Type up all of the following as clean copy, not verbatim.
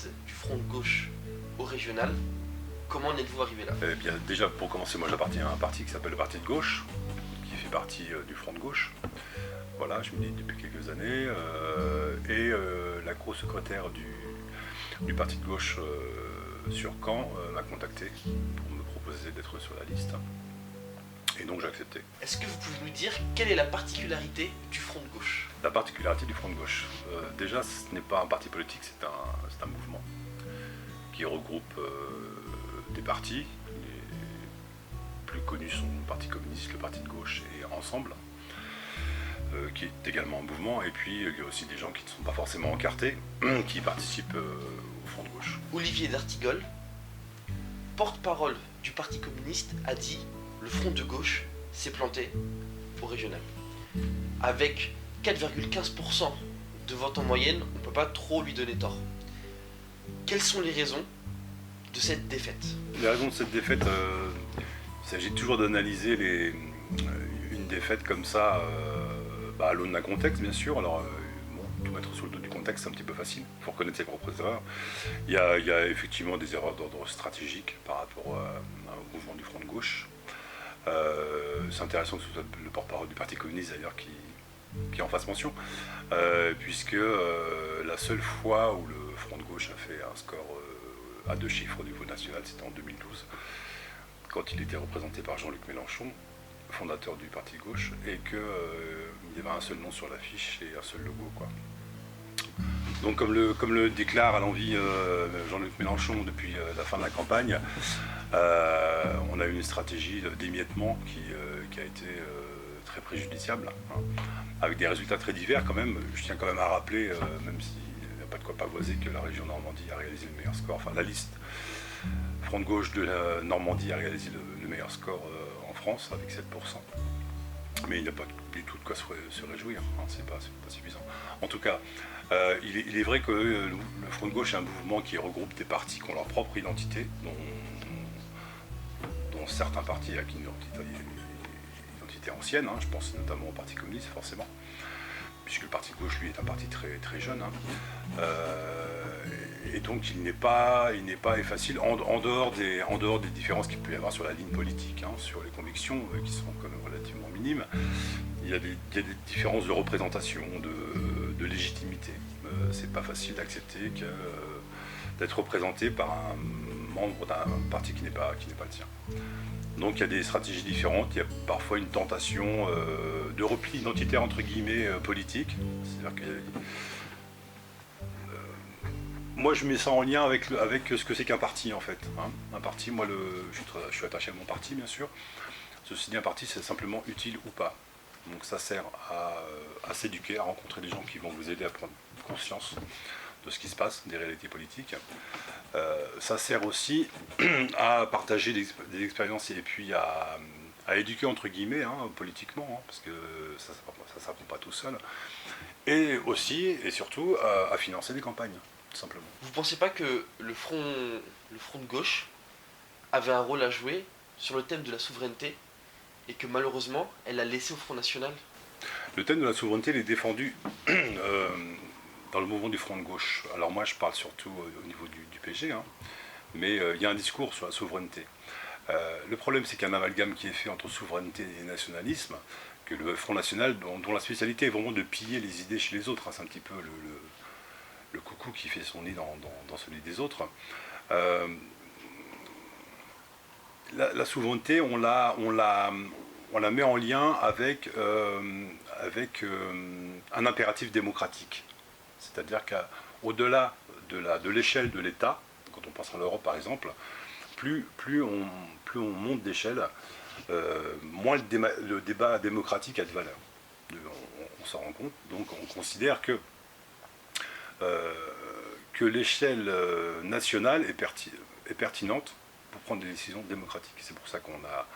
liste du Front de gauche au régional. Comment en êtes-vous arrivé là? Eh bien, déjà, pour commencer, moi j'appartiens à un parti qui s'appelle le Parti de gauche, qui fait partie du Front de gauche. Voilà, je milite depuis quelques années. La co-secrétaire du Parti de gauche sur Caen m'a contacté pour me proposer d'être sur la liste. Et donc j'ai accepté. Est-ce que vous pouvez nous dire quelle est la particularité du Front de gauche? La particularité du Front de gauche, déjà ce n'est pas un parti politique, c'est un mouvement qui regroupe des partis. Les plus connus sont le Parti communiste, le Parti de gauche et Ensemble, qui est également un mouvement. Et puis il y a aussi des gens qui ne sont pas forcément encartés, qui participent au Front de gauche. Olivier d'Artigol, porte-parole du Parti communiste, a dit « Le Front de gauche s'est planté au régional ». Avec 4,15% de vote en moyenne, on ne peut pas trop lui donner tort. Quelles sont les raisons de cette défaite? Les raisons de cette défaite, il s'agit toujours d'analyser une défaite comme ça à l'aune d'un contexte, bien sûr. Alors, tout mettre sur le dos du contexte, c'est un petit peu facile. Il faut reconnaître ses propres erreurs. Il y a effectivement des erreurs d'ordre stratégique par rapport au mouvement du Front de gauche. C'est intéressant que ce soit le porte-parole du Parti communiste d'ailleurs qui en fasse mention, puisque la seule fois où le Front de gauche a fait un score à 2 chiffres au niveau national, c'était en 2012, quand il était représenté par Jean-Luc Mélenchon, fondateur du Parti de gauche, et qu'il y avait un seul nom sur l'affiche et un seul logo, quoi. Donc comme le déclare à l'envi Jean-Luc Mélenchon depuis la fin de la campagne, on a eu une stratégie d'émiettement qui a été très préjudiciable, hein, avec des résultats très divers quand même. Je tiens quand même à rappeler, même s'il n'y a pas de quoi pavoiser, que la région Normandie a réalisé le meilleur score, enfin la liste Front de gauche de la Normandie a réalisé le meilleur score en France avec 7%. Mais il n'y a pas du tout de quoi se réjouir, hein, c'est pas suffisant. En tout cas, il est vrai que le Front de gauche est un mouvement qui regroupe des partis qui ont leur propre identité, dont certains partis avec une identité ancienne, hein, je pense notamment au Parti communiste forcément, puisque le Parti de gauche lui est un parti très, très jeune, hein. Et donc il n'est pas facile, en dehors des différences qu'il peut y avoir sur la ligne politique, hein, sur les convictions qui sont quand même relativement minimes. Il y a des différences de représentation, de légitimité. C'est pas facile d'accepter d'être représenté par un membre d'un parti qui n'est pas le tien. Donc il y a des stratégies différentes, il y a parfois une tentation de repli identitaire entre guillemets politique. C'est-à-dire que moi je mets ça en lien avec ce que c'est qu'un parti en fait, hein. Un parti, moi je suis attaché à mon parti bien sûr. Ceci dit, un parti c'est simplement utile ou pas. Donc ça sert à s'éduquer, à rencontrer des gens qui vont vous aider à prendre conscience de ce qui se passe, des réalités politiques. Ça sert aussi à partager des expériences et puis à éduquer entre guillemets, hein, politiquement, hein, parce que ça ne s'apprend pas tout seul. Et aussi et surtout à financer des campagnes, tout simplement. Vous ne pensez pas que le front de gauche avait un rôle à jouer sur le thème de la souveraineté et que malheureusement elle l'a laissé au Front National? Le thème de la souveraineté il est défendu dans le mouvement du Front de gauche. Alors moi je parle surtout au niveau du PG, hein, mais il y a un discours sur la souveraineté. Le problème c'est qu'il y a un amalgame qui est fait entre souveraineté et nationalisme, que le Front National, dont la spécialité est vraiment de piller les idées chez les autres, hein, c'est un petit peu le coucou qui fait son nid dans celui des autres. La souveraineté, on la met en lien avec un impératif démocratique. C'est-à-dire qu'au-delà de l'échelle de l'État, quand on pense à l'Europe par exemple, plus on monte d'échelle, moins le débat démocratique a de valeur. On s'en rend compte. Donc on considère que l'échelle nationale est pertinente pour prendre des décisions démocratiques. C'est pour ça qu'on a...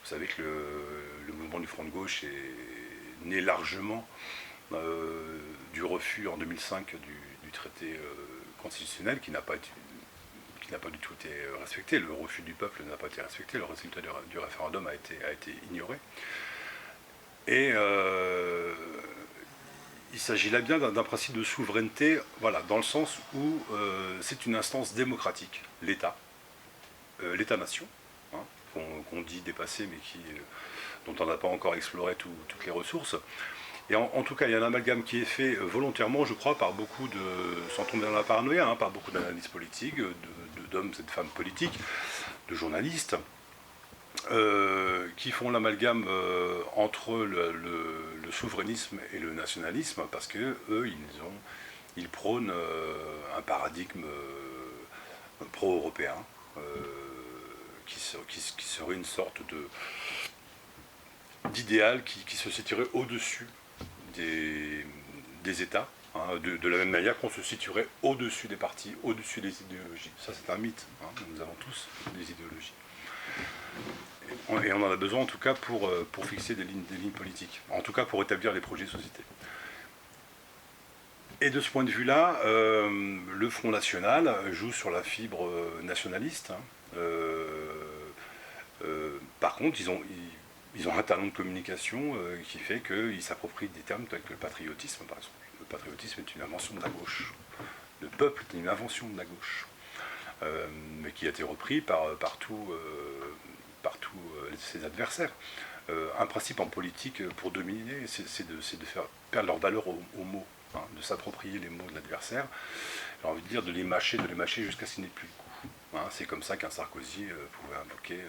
Vous savez que le mouvement du Front de gauche est né largement du refus en 2005 du traité constitutionnel qui n'a pas du tout été respecté. Le refus du peuple n'a pas été respecté, le résultat du référendum a été ignoré. Et il s'agit là bien d'un principe de souveraineté, voilà, dans le sens où c'est une instance démocratique, l'État, l'État-nation, hein, qu'on dit dépassé, mais dont on n'a pas encore exploré toutes les ressources. Et en tout cas, il y a un amalgame qui est fait volontairement, je crois, par beaucoup sans tomber dans la paranoïa, hein, par beaucoup d'analystes politiques, d'hommes et de femmes politiques, de journalistes, qui font l'amalgame entre le souverainisme et le nationalisme, parce que eux, ils prônent un paradigme pro-européen, qui serait une sorte d'idéal qui se situerait au-dessus des États, hein, de la même manière qu'on se situerait au-dessus des partis, au-dessus des idéologies. Ça, c'est un mythe. Hein, nous avons tous des idéologies. Et on en a besoin, en tout cas, pour fixer des lignes politiques. En tout cas, pour établir les projets de société. Et de ce point de vue-là, le Front National joue sur la fibre nationaliste. Hein. Par contre, ils ont un talent de communication qui fait qu'ils s'approprient des termes tels que le patriotisme, par exemple. Le patriotisme est une invention de la gauche. Le peuple est une invention de la gauche. Mais qui a été repris par tous ses adversaires. Un principe en politique pour dominer, c'est de faire perdre leur valeur aux mots, hein, de s'approprier les mots de l'adversaire. J'ai envie de dire de les mâcher jusqu'à ce qu'il n'ait plus le coup. Hein, c'est comme ça qu'un Sarkozy pouvait invoquer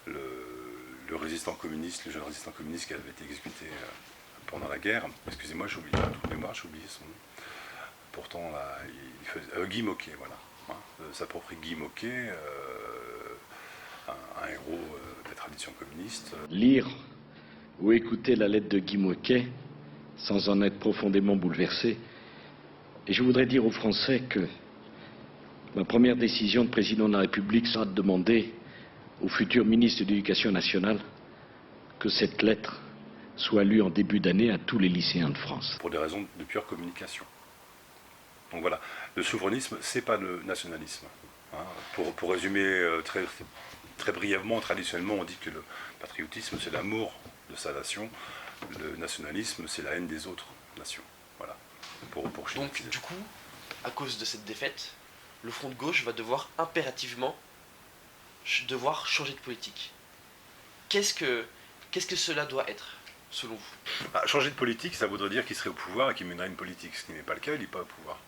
le résistant communiste, le jeune résistant communiste qui avait été exécuté pendant la guerre. Excusez-moi, j'ai oublié son nom. Pourtant, là, il faisait Guy Môquet, voilà. Hein, s'approprie Guy Môquet, un héros des traditions communistes. Lire ou écouter la lettre de Guy Môquet sans en être profondément bouleversé. Et je voudrais dire aux Français que ma première décision de président de la République sera de demander au futur ministre de l'Éducation nationale que cette lettre soit lue en début d'année à tous les lycéens de France. Pour des raisons de pure communication. Donc voilà, le souverainisme, c'est pas le nationalisme. Hein. Pour résumer très brièvement, traditionnellement, on dit que le patriotisme, c'est l'amour de sa nation, le nationalisme, c'est la haine des autres nations. Voilà. Donc, du coup, à cause de cette défaite, le Front de gauche va devoir impérativement changer de politique. Qu'est-ce que cela doit être, selon vous? Changer de politique, ça voudrait dire qu'il serait au pouvoir et qu'il mènerait une politique, ce qui n'est pas le cas, il n'est pas au pouvoir.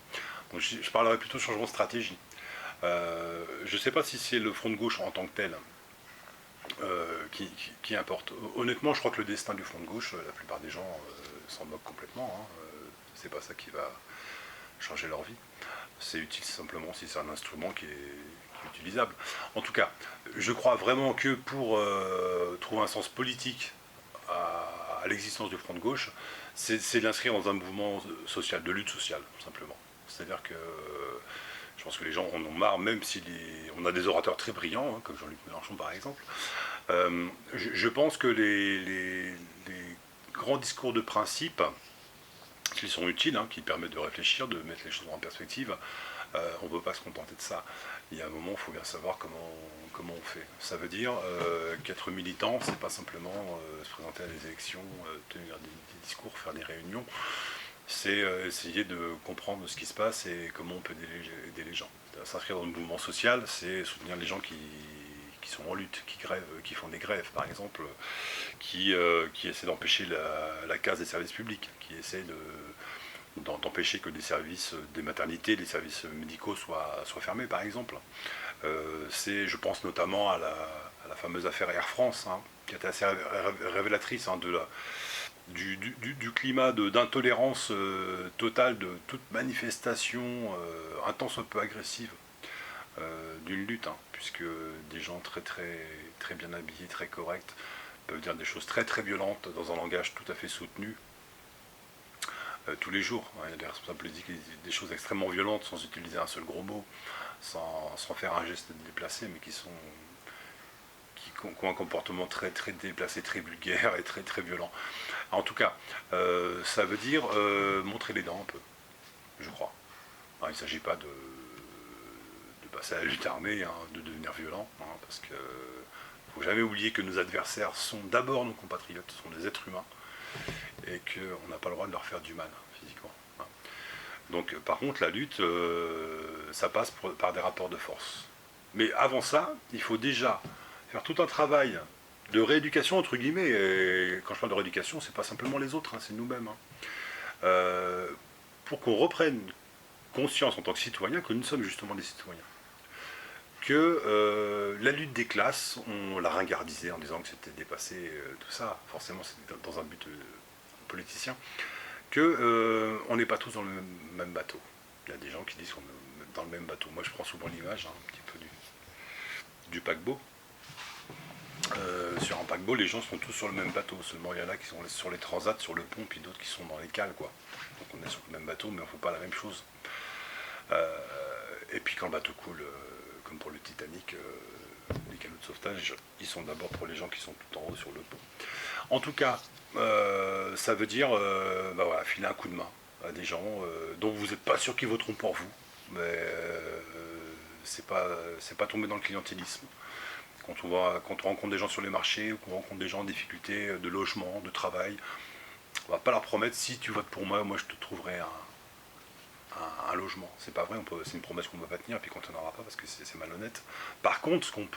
Donc je parlerais plutôt de changement de stratégie. Je ne sais pas si c'est le Front de gauche en tant que tel qui importe. Honnêtement, je crois que le destin du Front de gauche, la plupart des gens s'en moquent complètement. Hein. C'est pas ça qui va changer leur vie. C'est utile simplement si c'est un instrument qui est utilisable. En tout cas, je crois vraiment que pour trouver un sens politique à l'existence du Front de gauche, c'est l'inscrire dans un mouvement social, de lutte sociale, simplement. C'est-à-dire que je pense que les gens en ont marre, même si on a des orateurs très brillants, hein, comme Jean-Luc Mélenchon par exemple. Je pense que les grands discours de principe, qui sont utiles, hein, qui permettent de réfléchir, de mettre les choses en perspective, on ne peut pas se contenter de ça. Il y a un moment, il faut bien savoir comment on fait. Ça veut dire qu'être militant, c'est pas simplement se présenter à des élections, tenir des discours, faire des réunions. C'est essayer de comprendre ce qui se passe et comment on peut aider les gens. S'inscrire dans le mouvement social, c'est soutenir les gens qui sont en lutte, qui grèvent, qui font des grèves par exemple, qui essaient d'empêcher la casse des services publics, qui essaient d'empêcher que des maternités, des services médicaux soient fermés par exemple. Je pense notamment à la fameuse affaire Air France, hein, qui était assez révélatrice hein, du climat d'intolérance totale de toute manifestation, un tant soit peu agressive, d'une lutte, hein, puisque des gens très très très bien habillés, très corrects, peuvent dire des choses très très violentes dans un langage tout à fait soutenu tous les jours. Hein. Il y a des responsables politiques qui disent des choses extrêmement violentes sans utiliser un seul gros mot, sans faire un geste déplacé, mais qui ont un comportement très très déplacé, très vulgaire et très très violent. En tout cas, ça veut dire montrer les dents un peu, je crois. Alors, il ne s'agit pas de passer à la lutte armée, hein, de devenir violent, hein, parce qu'il ne faut jamais oublier que nos adversaires sont d'abord nos compatriotes, sont des êtres humains, et qu'on n'a pas le droit de leur faire du mal physiquement. Hein. Donc par contre la lutte, ça passe par des rapports de force. Mais avant ça, il faut déjà faire tout un travail de rééducation entre guillemets. Et quand je parle de rééducation, c'est pas simplement les autres, hein, c'est nous-mêmes. Hein. Pour qu'on reprenne conscience en tant que citoyen que nous sommes justement des citoyens. Que la lutte des classes, on l'a ringardisée en disant que c'était dépassé, tout ça, forcément c'était dans un but politicien, que on n'est pas tous dans le même bateau. Il y a des gens qui disent qu'on est dans le même bateau. Moi je prends souvent l'image, hein, un petit peu du paquebot. Sur un paquebot, les gens sont tous sur le même bateau, seulement il y en a qui sont sur les transats, sur le pont, puis d'autres qui sont dans les cales, quoi. Donc on est sur le même bateau, mais on ne fait pas la même chose. Et puis quand le bateau coule, comme pour le Titanic, les canots de sauvetage, ils sont d'abord pour les gens qui sont tout en haut sur le pont. En tout cas, ça veut dire voilà, filer un coup de main à des gens dont vous n'êtes pas sûr qu'ils voteront pour vous, mais c'est pas tomber dans le clientélisme. Quand on rencontre des gens sur les marchés ou qu'on rencontre des gens en difficulté de logement, de travail, on va pas leur promettre si tu votes pour moi, moi je te trouverai un logement. C'est pas vrai, c'est une promesse qu'on ne va pas tenir, puis qu'on ne tiendra pas parce que c'est malhonnête. Par contre, ce qu'on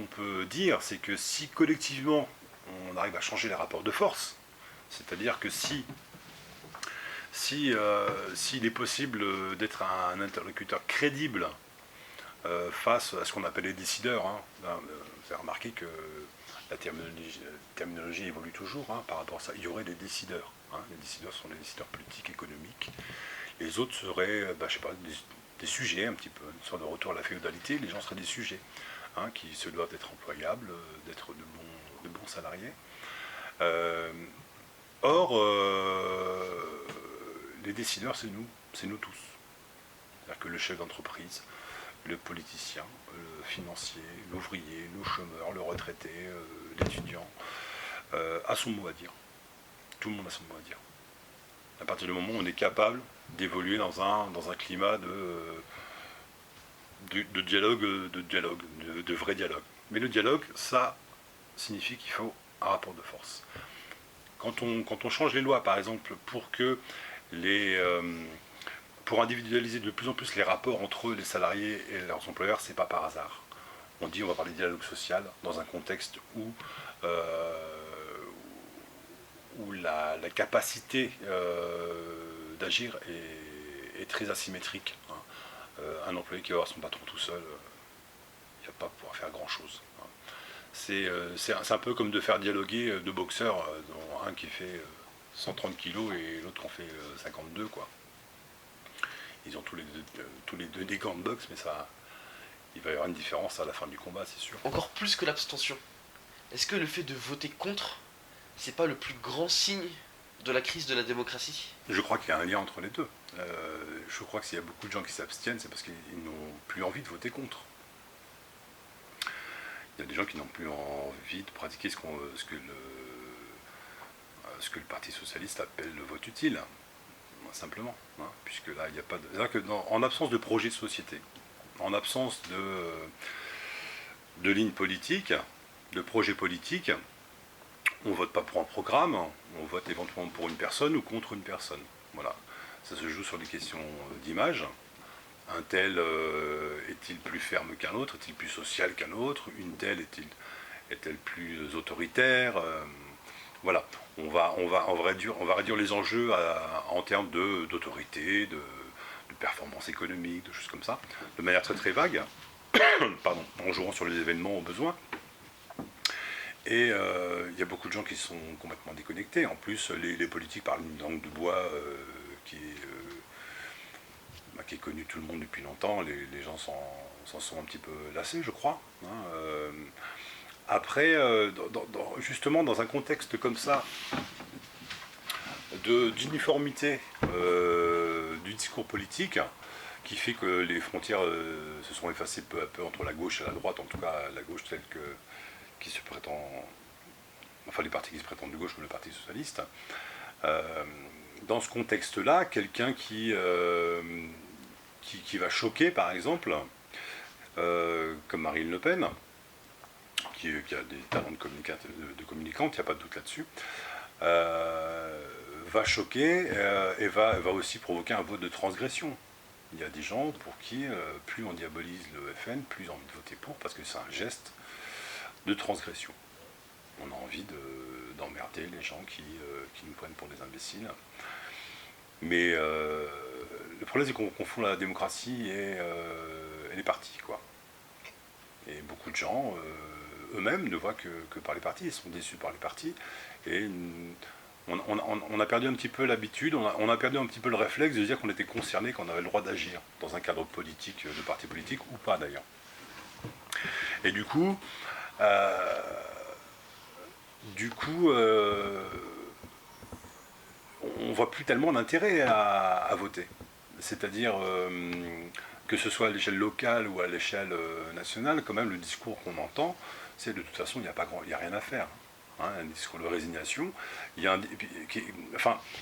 peut dire, c'est que si collectivement on arrive à changer les rapports de force, c'est-à-dire que s'il est possible d'être un interlocuteur crédible face à ce qu'on appelle les décideurs, hein, vous avez remarqué que la terminologie évolue toujours, hein, par rapport à ça. Il y aurait des décideurs. Hein. Les décideurs sont les décideurs politiques, économiques. Les autres seraient, je sais pas, des sujets, un petit peu, une sorte de retour à la féodalité. Les gens seraient des sujets, hein, qui se doivent d'être employables, d'être de bons salariés. Or, les décideurs, c'est nous tous. C'est-à-dire que le chef d'entreprise, le politicien, le financier, l'ouvrier, le chômeur, le retraité, l'étudiant, a son mot à dire. Tout le monde a son mot à dire. À partir du moment où on est capable d'évoluer dans un climat de dialogue, de vrai dialogue. Mais le dialogue, ça signifie qu'il faut un rapport de force. Quand on change les lois, par exemple, pour individualiser de plus en plus les rapports entre les salariés et leurs employeurs, c'est pas par hasard. On dit on va parler de dialogue social dans un contexte où la capacité d'agir est très asymétrique. Hein. Un employé qui va voir son patron tout seul, il ne va pas pouvoir faire grand-chose. Hein. C'est un peu comme de faire dialoguer deux boxeurs, dont un qui fait 130 kilos et l'autre qui en fait 52, quoi. Ils ont tous les deux des gants de boxe, mais il va y avoir une différence à la fin du combat, c'est sûr. Encore plus que l'abstention. Est-ce que le fait de voter contre, c'est pas le plus grand signe de la crise de la démocratie? Je crois qu'il y a un lien entre les deux. Je crois que s'il y a beaucoup de gens qui s'abstiennent, c'est parce qu'ils n'ont plus envie de voter contre. Il y a des gens qui n'ont plus envie de pratiquer ce que le Parti Socialiste appelle le vote utile. Simplement, hein, puisque là, il n'y a pas de... C'est-à-dire que en absence de projet de société, en absence de ligne politique, de projet politique, on ne vote pas pour un programme, on vote éventuellement pour une personne ou contre une personne. Voilà. Ça se joue sur des questions d'image. Un tel est-il plus ferme qu'un autre? Est-il plus social qu'un autre? Une telle est-elle plus autoritaire? Voilà. On va réduire les enjeux en termes d'autorité, de performance économique, de choses comme ça, de manière très très vague, pardon, en jouant sur les événements au besoin. Et il y a beaucoup de gens qui sont complètement déconnectés. En plus, les politiques parlent d'une langue de bois qui est connue de tout le monde depuis longtemps. Les gens s'en sont un petit peu lassés, je crois. Hein, après, justement, dans un contexte comme ça, d'uniformité du discours politique, qui fait que les frontières se sont effacées peu à peu entre la gauche et la droite, en tout cas la gauche telle qui se prétend, enfin les partis qui se prétendent de gauche comme le Parti Socialiste. Dans ce contexte-là, quelqu'un qui va choquer, par exemple, comme Marine Le Pen, qui a des talents de communicante, il n'y a pas de doute là-dessus, va choquer et va aussi provoquer un vote de transgression. Il y a des gens pour qui, plus on diabolise le FN, plus ils ont envie de voter pour, parce que c'est un geste de transgression. On a envie d'emmerder les gens qui nous prennent pour des imbéciles. Mais le problème, c'est qu'on confond la démocratie et les partis, quoi. Et beaucoup de gens, eux-mêmes, ne voient que par les partis, ils sont déçus par les partis. Et on a perdu un petit peu l'habitude, on a perdu un petit peu le réflexe de dire qu'on était concerné, qu'on avait le droit d'agir dans un cadre politique, de parti politique, ou pas d'ailleurs. Et du coup, on voit plus tellement l'intérêt à voter. C'est-à-dire que ce soit à l'échelle locale ou à l'échelle nationale, quand même le discours qu'on entend, c'est de toute façon il n'y a rien à faire. Hein, un discours de résignation,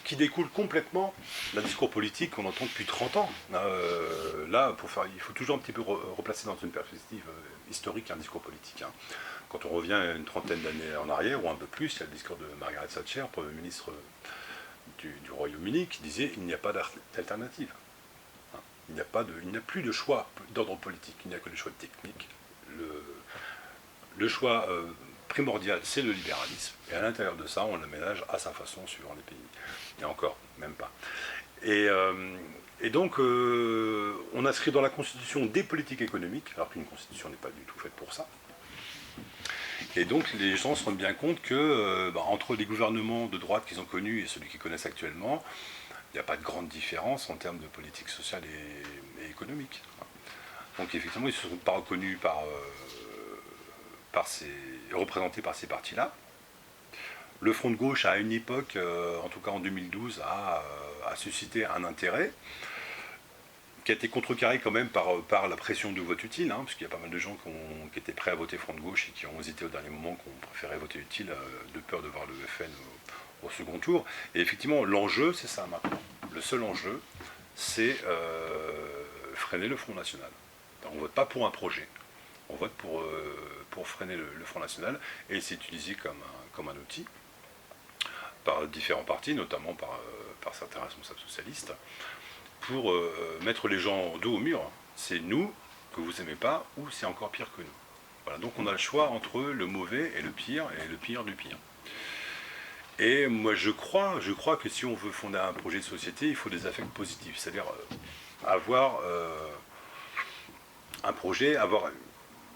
qui découle complètement d'un discours politique qu'on entend depuis 30 ans. Là, il faut toujours un petit peu replacer dans une perspective historique un discours politique. Hein. Quand on revient à une trentaine d'années en arrière, ou un peu plus, il y a le discours de Margaret Thatcher, Premier ministre du Royaume-Uni, qui disait « il n'y a pas d'alternative ». Il n'y a plus de choix d'ordre politique, il n'y a que des choix techniques. Le choix primordial, c'est le libéralisme, et à l'intérieur de ça, on l'aménage à sa façon suivant les pays. Et encore, même pas. Et donc, on inscrit dans la Constitution des politiques économiques, alors qu'une Constitution n'est pas du tout faite pour ça. Et donc, les gens se rendent bien compte que, entre les gouvernements de droite qu'ils ont connus et celui qu'ils connaissent actuellement, il n'y a pas de grande différence en termes de politique sociale et économique. Donc, effectivement, ils ne se sont pas reconnus représentés par ces partis-là. Le Front de gauche, à une époque, en tout cas en 2012, a suscité un intérêt qui a été contrecarré quand même par la pression du vote utile, hein, parce qu'il y a pas mal de gens qui étaient prêts à voter Front de gauche et qui ont hésité au dernier moment, qui ont préféré voter utile de peur de voir le FN au second tour. Et effectivement, l'enjeu, c'est ça maintenant. Le seul enjeu, c'est freiner le Front National. On ne vote pas pour un projet, on vote pour freiner le Front National, et c'est utilisé comme un outil par différents partis, notamment par certains responsables socialistes, pour mettre les gens dos au mur. C'est nous que vous n'aimez pas, ou c'est encore pire que nous. Voilà, donc on a le choix entre le mauvais et le pire du pire. Et moi je crois que si on veut fonder un projet de société, il faut des affects positifs, c'est-à-dire avoir un projet, avoir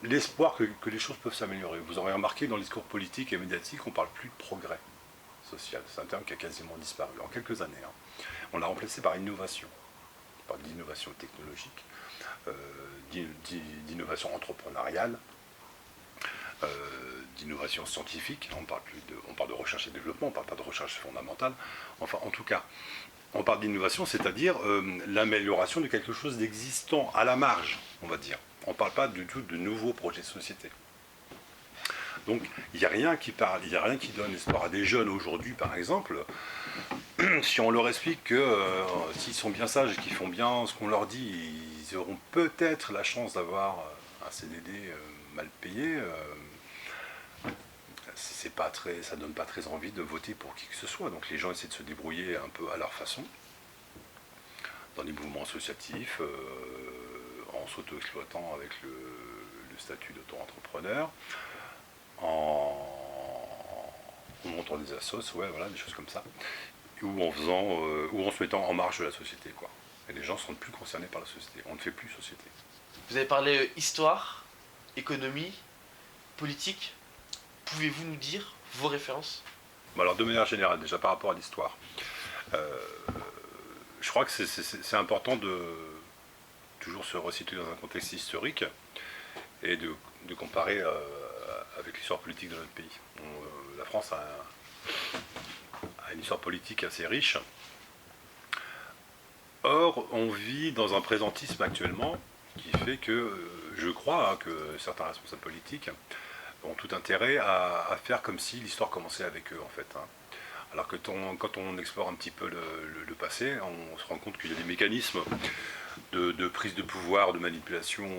l'espoir que les choses peuvent s'améliorer. Vous aurez remarqué dans le discours politique et médiatique, on ne parle plus de progrès social. C'est un terme qui a quasiment disparu en quelques années. Hein. On l'a remplacé par innovation. On parle d'innovation technologique, d'innovation entrepreneuriale, d'innovation scientifique. On parle de recherche et développement, on ne parle pas de recherche fondamentale. Enfin, en tout cas, on parle d'innovation, c'est-à-dire l'amélioration de quelque chose d'existant à la marge, on va dire. On ne parle pas du tout de nouveaux projets de société. Donc, il n'y a rien qui parle, il n'y a rien qui donne espoir à des jeunes aujourd'hui, par exemple. Si on leur explique que s'ils sont bien sages et qu'ils font bien ce qu'on leur dit, ils auront peut-être la chance d'avoir un CDD mal payé, ça ne donne pas très envie de voter pour qui que ce soit. Donc les gens essaient de se débrouiller un peu à leur façon, dans les mouvements associatifs, en s'auto-exploitant avec le statut d'auto-entrepreneur, en montant des assos, ouais, voilà, des choses comme ça, ou en se mettant en marge de la société, quoi. Et les gens ne sont plus concernés par la société. On ne fait plus société. Vous avez parlé histoire, économie, politique. Pouvez-vous nous dire vos références ? Alors, de manière générale, déjà par rapport à l'histoire, je crois que c'est important de toujours se resituer dans un contexte historique et de comparer avec l'histoire politique de notre pays. La France a une histoire politique assez riche. Or, on vit dans un présentisme actuellement qui fait que je crois que certains responsables politiques ont tout intérêt à faire comme si l'histoire commençait avec eux, en fait. Alors que quand on explore un petit peu le passé, on se rend compte qu'il y a des mécanismes de prise de pouvoir, de manipulation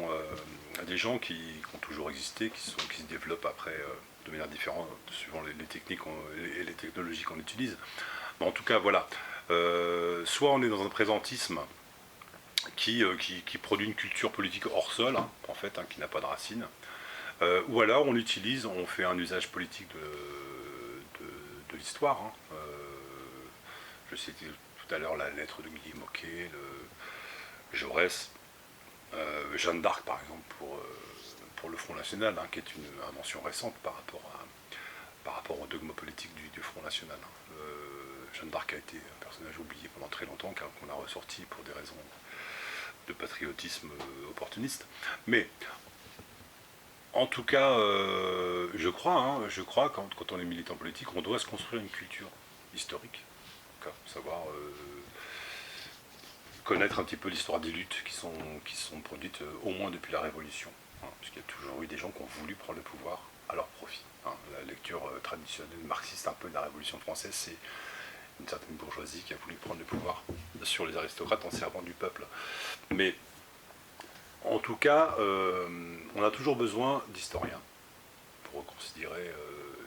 des gens qui ont toujours existé, qui se développent après de manière différente suivant les techniques et les technologies qu'on utilise. Mais en tout cas, voilà. Soit on est dans un présentisme qui produit une culture politique hors sol, hein, en fait, hein, qui n'a pas de racines, ou alors on fait un usage politique de l'histoire. Hein. Je citais tout à l'heure la lettre de Guy Môquet, Jaurès, Jeanne d'Arc par exemple pour le Front National, hein, qui est une invention récente par rapport au dogme politique du Front National. Hein. Jeanne d'Arc a été un personnage oublié pendant très longtemps, qu'on a ressorti pour des raisons de patriotisme opportuniste. Mais en tout cas, je crois, quand on est militant politique, on doit se construire une culture historique, savoir connaître un petit peu l'histoire des luttes qui sont produites au moins depuis la Révolution, hein, puisqu'il y a toujours eu des gens qui ont voulu prendre le pouvoir à leur profit. Hein. La lecture traditionnelle marxiste un peu de la Révolution française, c'est une certaine bourgeoisie qui a voulu prendre le pouvoir sur les aristocrates en servant du peuple. Mais en tout cas, on a toujours besoin d'historiens pour considérer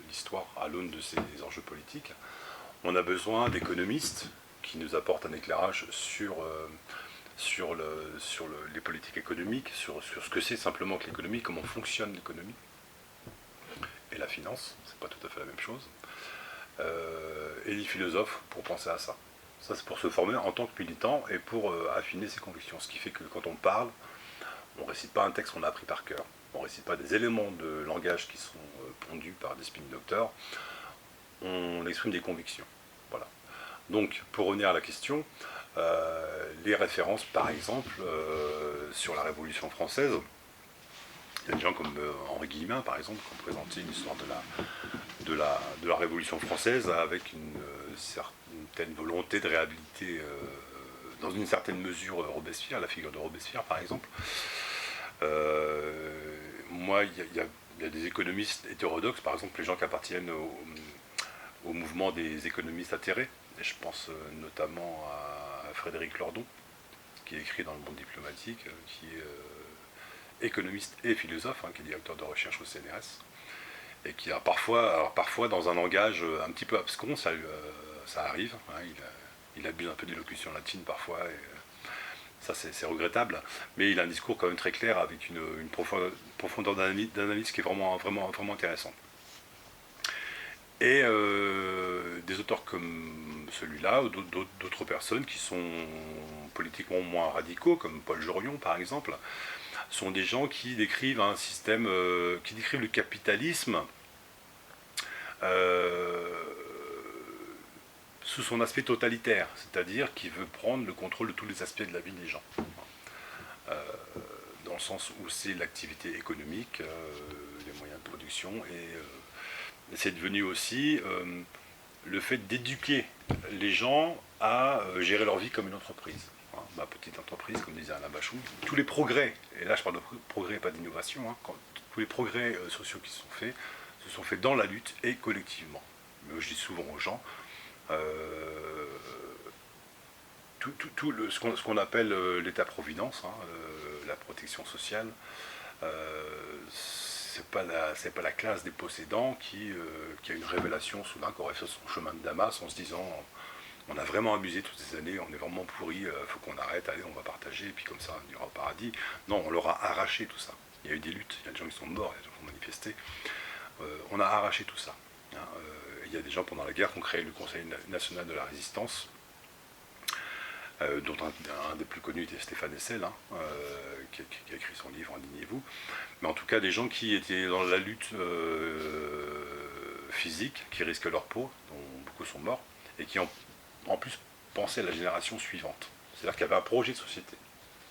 l'histoire à l'aune de ces enjeux politiques. On a besoin d'économistes qui nous apportent un éclairage sur les politiques économiques, sur ce que c'est simplement que l'économie, comment fonctionne l'économie. Et la finance, c'est pas tout à fait la même chose. Et les philosophes pour penser à ça. Ça, c'est pour se former en tant que militant et pour affiner ses convictions. Ce qui fait que quand on parle, on ne récite pas un texte qu'on a appris par cœur. On ne récite pas des éléments de langage qui sont pondus par des spin doctors. On exprime des convictions. Voilà. Donc, pour revenir à la question, les références, par exemple, sur la Révolution française, il y a des gens comme Henri Guillemin, par exemple, qui ont présenté une histoire de la Révolution française avec une certaine volonté de réhabiliter, dans une certaine mesure, Robespierre, la figure de Robespierre, par exemple. Moi, il y a des économistes hétérodoxes, par exemple, les gens qui appartiennent au mouvement des économistes atterrés. Et je pense notamment à Frédéric Lordon, qui est écrit dans le Monde diplomatique, qui est économiste et philosophe, hein, qui est directeur de recherche au CNRS, et qui a parfois dans un langage un petit peu abscon, ça arrive, hein, il abuse un peu d'élocution latine parfois, et ça c'est regrettable, mais il a un discours quand même très clair avec une profondeur d'analyse qui est vraiment intéressante. Et des auteurs comme celui-là, ou d'autres personnes qui sont politiquement moins radicaux, comme Paul Jorion par exemple, sont des gens qui décrivent un système, qui décrivent le capitalisme sous son aspect totalitaire, c'est-à-dire qui veut prendre le contrôle de tous les aspects de la vie des gens. Dans le sens où c'est l'activité économique, les moyens de production, et c'est devenu aussi le fait d'éduquer les gens à gérer leur vie comme une entreprise. Ma petite entreprise, comme disait Alain Bachung, tous les progrès, et là je parle de progrès et pas d'innovation, hein, tous les progrès sociaux qui se sont faits dans la lutte et collectivement. Mais je dis souvent aux gens, ce qu'on appelle l'État-providence, hein, la protection sociale, c'est pas la classe des possédants qui a une révélation soudain, qui aurait fait son chemin de Damas en se disant on a vraiment abusé toutes ces années, on est vraiment pourri, faut qu'on arrête, allez on va partager, et puis comme ça on ira au paradis. Non, on leur a arraché tout ça. Il y a eu des luttes, il y a des gens qui sont morts, il y a des gens qui ont manifesté. On a arraché tout ça. Hein. Il y a des gens pendant la guerre qui ont créé le Conseil national de la résistance, dont un des plus connus était Stéphane Hessel, hein, qui a écrit son livre Indignez-vous. Mais en tout cas des gens qui étaient dans la lutte physique, qui risquent leur peau, dont beaucoup sont morts, et qui ont en plus pensaient à la génération suivante. C'est-à-dire qu'il y avait un projet de société.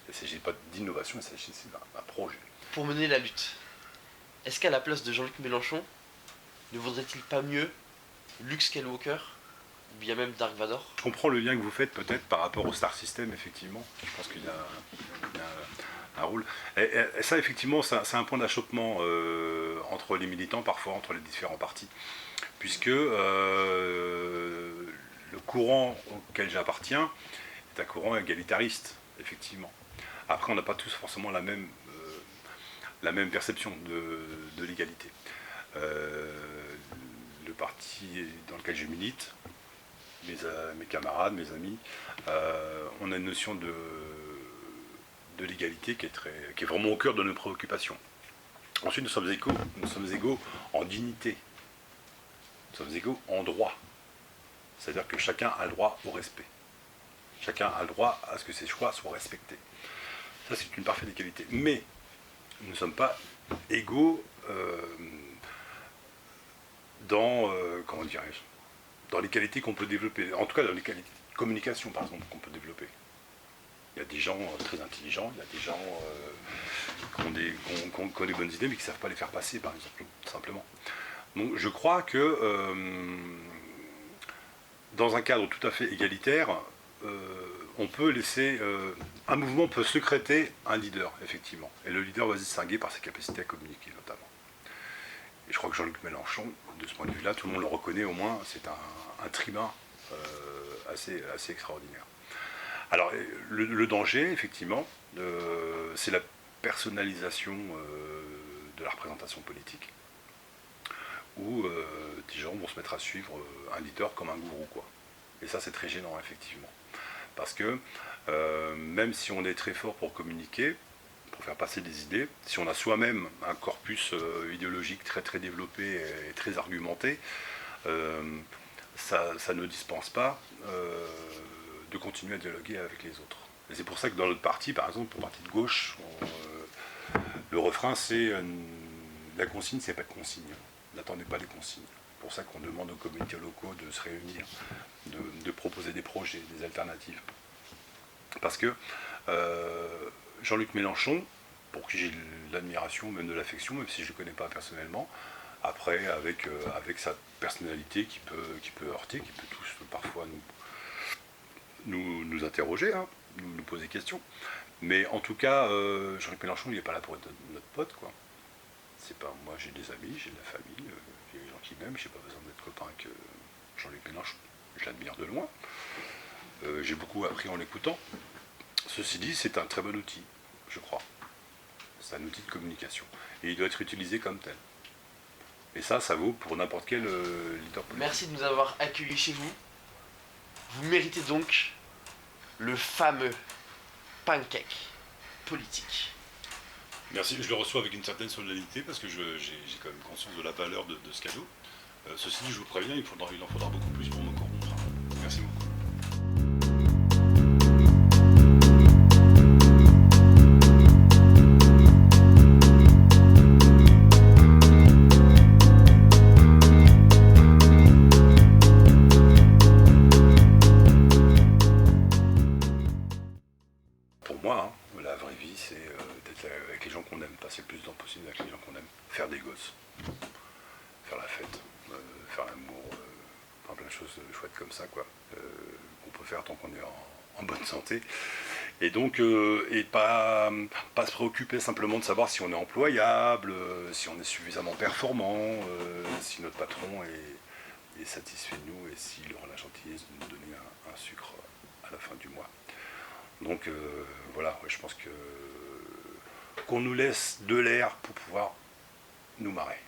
Il ne s'agit pas d'innovation, il s'agit d'un projet. Pour mener la lutte, est-ce qu'à la place de Jean-Luc Mélenchon, ne vaudrait-il pas mieux Luke Skywalker ou bien même Dark Vador? Je comprends le lien que vous faites peut-être par rapport au Star System, effectivement. Je pense qu'il y a un rôle. Et ça, effectivement, c'est un point d'achoppement entre les militants, parfois entre les différents partis. Puisque le courant auquel j'appartiens est un courant égalitariste, effectivement. après, on n'a pas tous forcément la même perception de l'égalité. Le parti dans lequel je milite, mes camarades, mes amis, on a une notion de l'égalité qui est vraiment au cœur de nos préoccupations. Ensuite, nous sommes égaux en dignité, nous sommes égaux en droit. C'est-à-dire que chacun a le droit au respect. Chacun a le droit à ce que ses choix soient respectés. Ça, c'est une parfaite égalité. Mais nous ne sommes pas égaux dans, comment dirais-je, dans les qualités qu'on peut développer. En tout cas, dans les qualités de communication, par exemple, qu'on peut développer. Il y a des gens très intelligents, il y a des gens qui ont des bonnes idées, mais qui ne savent pas les faire passer, par exemple, tout simplement. Donc, je crois que dans un cadre tout à fait égalitaire, on peut laisser... un mouvement peut secréter un leader, effectivement. Et le leader va se distinguer par sa capacité à communiquer, notamment. Et je crois que Jean-Luc Mélenchon, de ce point de vue-là, tout le monde le reconnaît au moins, c'est un tribun assez extraordinaire. Alors, le danger, effectivement, c'est la personnalisation de la représentation politique, où des gens vont se mettre à suivre un leader comme un gourou, quoi. Et ça, c'est très gênant, effectivement. Parce que même si on est très fort pour communiquer, pour faire passer des idées, si on a soi-même un corpus idéologique très très développé et très argumenté, ça ne dispense pas de continuer à dialoguer avec les autres. Et c'est pour ça que dans notre parti, par exemple, pour le parti de gauche, le refrain c'est la consigne, c'est pas de consigne. N'attendez pas les consignes. C'est pour ça qu'on demande aux comités locaux de se réunir, de proposer des projets, des alternatives. Parce que Jean-Luc Mélenchon, pour qui j'ai de l'admiration, même de l'affection, même si je ne le connais pas personnellement, après, avec sa personnalité qui peut heurter, qui peut tous parfois nous interroger, hein, nous poser des questions. Mais en tout cas, Jean-Luc Mélenchon, il n'est pas là pour être notre pote, quoi. C'est pas, moi, j'ai des amis, j'ai de la famille, j'ai des gens qui m'aiment, j'ai pas besoin d'être copain avec Jean-Luc Mélenchon. Je l'admire de loin. J'ai beaucoup appris en l'écoutant. Ceci dit, c'est un très bon outil, je crois. C'est un outil de communication. Et il doit être utilisé comme tel. Et ça vaut pour n'importe quel leader politique. Merci de nous avoir accueillis chez vous. Vous méritez donc le fameux pancake politique. Merci, je le reçois avec une certaine solennité parce que j'ai quand même conscience de la valeur de ce cadeau. Ceci dit, je vous préviens, il en faudra beaucoup plus pour me corrompre. Merci beaucoup. Pour moi, hein, la vraie vie, c'est d'être avec les gens qu'on aime, passer le plus de temps possible avec les gens qu'on aime, faire des gosses, faire la fête, faire l'amour, enfin plein de choses chouettes comme ça, quoi, qu'on peut faire tant qu'on est en bonne santé. Et donc, et pas se préoccuper simplement de savoir si on est employable, si on est suffisamment performant, si notre patron est satisfait de nous et s'il aura la gentillesse de nous donner un sucre à la fin du mois. Donc voilà, ouais, je pense qu'on nous laisse de l'air pour pouvoir nous marrer.